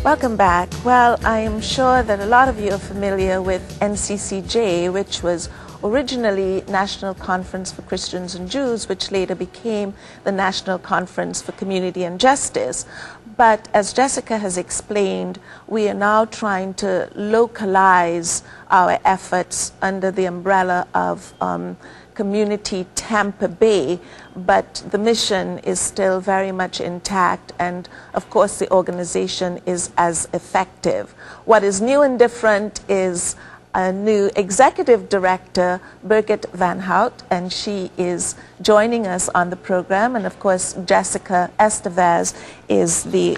Welcome back. Well, I am sure that a lot of you are familiar with NCCJ, which was originally National Conference for Christians and Jews, which later became the National Conference for Community and Justice. But as Jessica has explained, we are now trying to localize our efforts under the umbrella of Community Tampa Bay, but the mission is still very much intact, and of course the organization is as effective. What is new and different is a new executive director, Birgit Van Hout, and she is joining us on the program. And of course, Jessica Estevez is the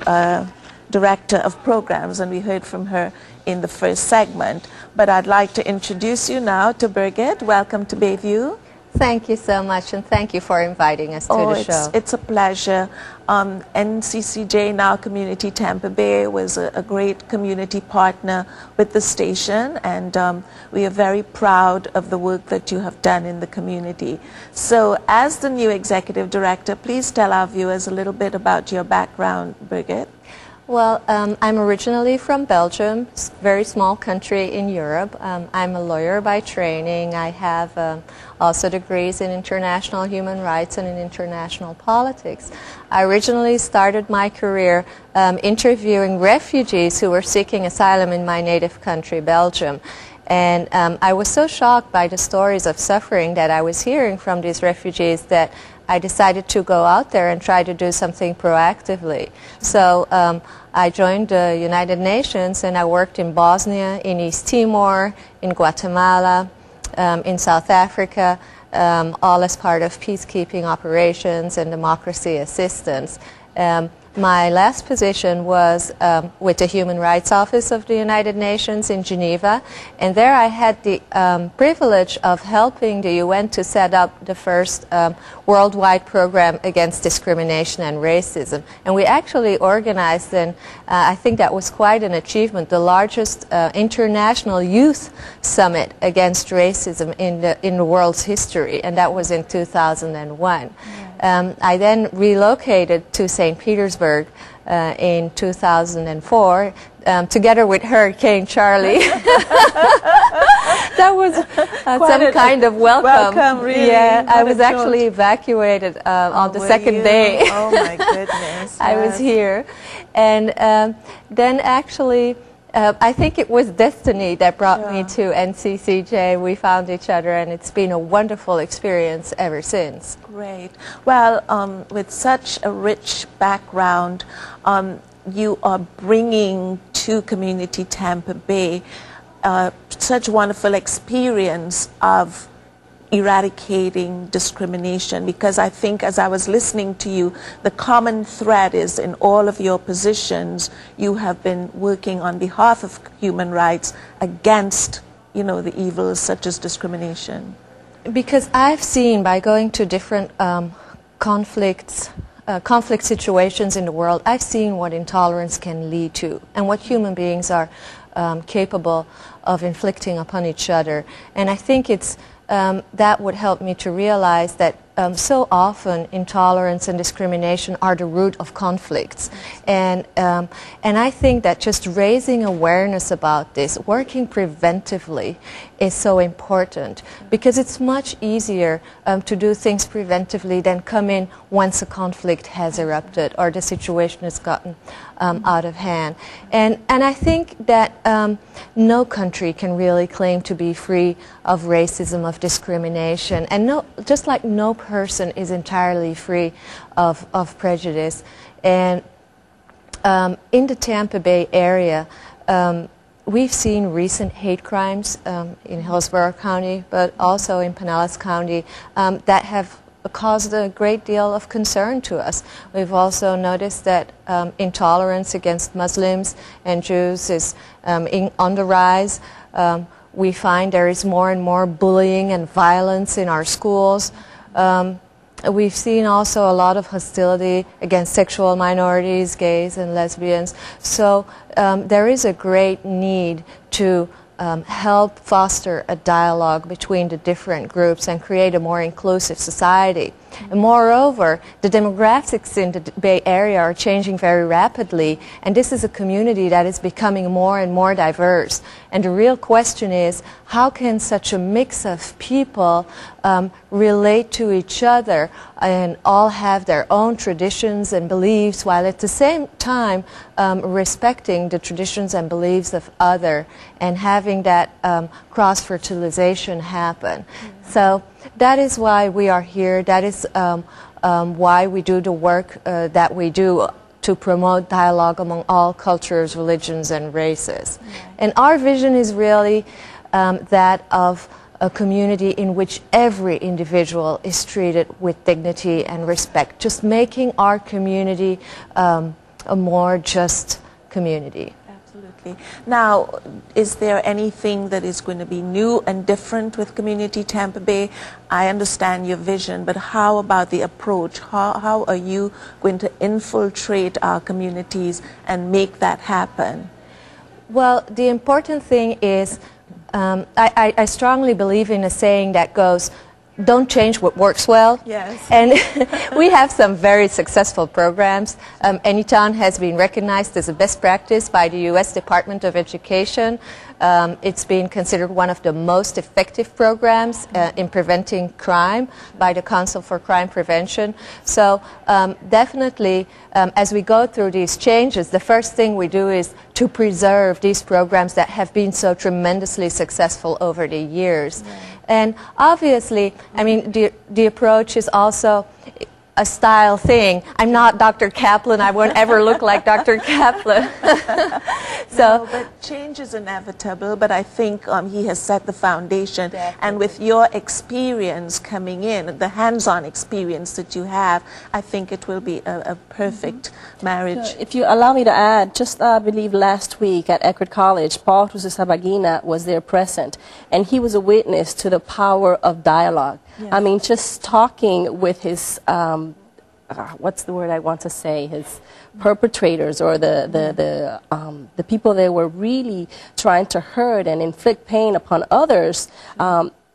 director of programs, and we heard from her in the first segment. But I'd like to introduce you now to Birgit. Welcome to Bayview. Thank you so much, and thank you for inviting us to the show. It's a pleasure. NCCJ, now Community Tampa Bay, was a great community partner with the station, and we are very proud of the work that you have done in the community. So as the new executive director, please tell our viewers a little bit about your background, Birgit. Well, I'm originally from Belgium, very small country in Europe. I'm a lawyer by training. I have also degrees in international human rights and in international politics. I originally started my career interviewing refugees who were seeking asylum in my native country, Belgium. And I was so shocked by the stories of suffering that I was hearing from these refugees that I decided to go out there and try to do something proactively. So I joined the United Nations, and I worked in Bosnia, in East Timor, in Guatemala, in South Africa, all as part of peacekeeping operations and democracy assistance. My last position was with the Human Rights Office of the United Nations in Geneva, and there I had the privilege of helping the UN to set up the first worldwide program against discrimination and racism. And we actually organized, and I think that was quite an achievement, the largest international youth summit against racism in the world's history, and that was in 2001. I then relocated to St. Petersburg in 2004, together with Hurricane Charlie. That was some kind of welcome. Really. Yeah, I was actually evacuated on the second day. Oh my goodness. I was here. And then actually, I think it was destiny that brought me to NCCJ. We found each other, and it's been a wonderful experience ever since. Great. Well, with such a rich background, you are bringing to Community Tampa Bay such wonderful experience of eradicating discrimination, because I think as I was listening to you, the common thread is in all of your positions, you have been working on behalf of human rights against, you know, the evils such as discrimination. Because I've seen, by going to different conflict situations in the world, I've seen what intolerance can lead to and what human beings are capable of inflicting upon each other. And I think it's that would help me to realize that so often intolerance and discrimination are the root of conflicts. And I think that just raising awareness about this, working preventively, is so important, because it's much easier to do things preventively than come in once a conflict has erupted or the situation has gotten out of hand. And I think that no country can really claim to be free of racism, of discrimination, and just like no person is entirely free of prejudice. And in the Tampa Bay area, we've seen recent hate crimes in Hillsborough County, but also in Pinellas County, that have caused a great deal of concern to us. We've also noticed that intolerance against Muslims and Jews is on the rise. We find there is more and more bullying and violence in our schools. We've seen also a lot of hostility against sexual minorities, gays and lesbians. So there is a great need to help foster a dialogue between the different groups and create a more inclusive society. Moreover, the demographics in the Bay Area are changing very rapidly, and this is a community that is becoming more and more diverse. And the real question is, how can such a mix of people relate to each other and all have their own traditions and beliefs, while at the same time respecting the traditions and beliefs of others and having that cross-fertilization happen. So that is why we are here. That is why we do the work that we do to promote dialogue among all cultures, religions, and races. And our vision is really that of a community in which every individual is treated with dignity and respect, just making our community a more just community. Absolutely. Now, is there anything that is going to be new and different with Community Tampa Bay? I understand your vision, but how about the approach? How are you going to infiltrate our communities and make that happen? Well, the important thing is, I strongly believe in a saying that goes, don't change what works well. Yes. And we have some very successful programs. Anytown has been recognized as a best practice by the U.S. Department of Education. It's been considered one of the most effective programs in preventing crime by the Council for Crime Prevention. So definitely, as we go through these changes, the first thing we do is to preserve these programs that have been so tremendously successful over the years. Right. And obviously, I mean, the approach is also a style thing. I'm not Dr. Kaplan. I won't ever look like Dr. Kaplan. No, but change is inevitable, but I think he has set the foundation. Definitely. And with your experience coming in, the hands-on experience that you have, I think it will be a perfect marriage. If you allow me to add, just I believe last week at Eckerd College, Paul Sabagina was there present, and he was a witness to the power of dialogue. Yes. I mean, just talking with his, what's the word I want to say, his perpetrators, or the people that were really trying to hurt and inflict pain upon others.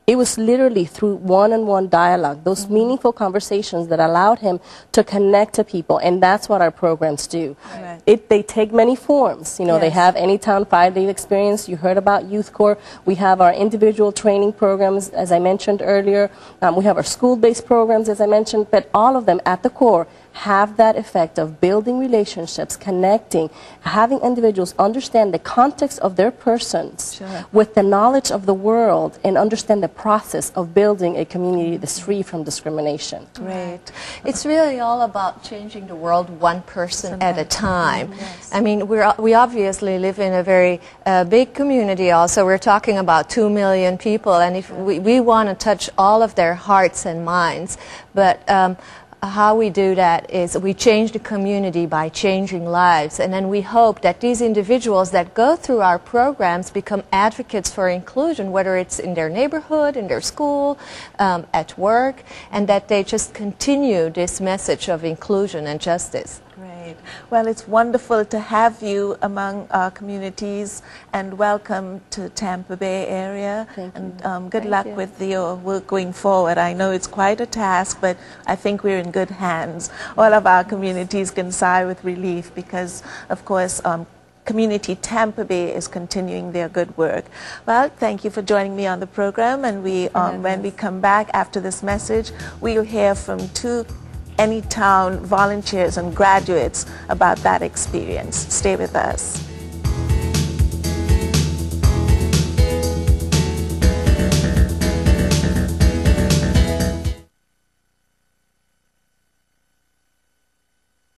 It was literally through one-on-one dialogue, those meaningful conversations that allowed him to connect to people, and that's what our programs do. Right. They take many forms. You know, yes. They have Anytown 5-day experience. You heard about Youth Corps. We have our individual training programs, as I mentioned earlier. We have our school-based programs, as I mentioned, but all of them at the core have that effect of building relationships, connecting, having individuals understand the context of their persons. Sure. With the knowledge of the world, and understand the process of building a community that's free from discrimination. Right. It's really all about changing the world one person at a time. Yes. I mean, we obviously live in a very big community also. We're talking about 2 million people, and if we want to touch all of their hearts and minds, but how we do that is we change the community by changing lives, and then we hope that these individuals that go through our programs become advocates for inclusion, whether it's in their neighborhood, in their school, at work, and that they just continue this message of inclusion and justice. Great. Well, it's wonderful to have you among our communities, and welcome to Tampa Bay area. Thank you. And good luck with your work going forward. I know it's quite a task, but I think we're in good hands. All of our communities can sigh with relief because, of course, Community Tampa Bay is continuing their good work. Well, thank you for joining me on the program, and when we come back after this message, we'll hear from 2 Anytown volunteers and graduates about that experience. Stay with us.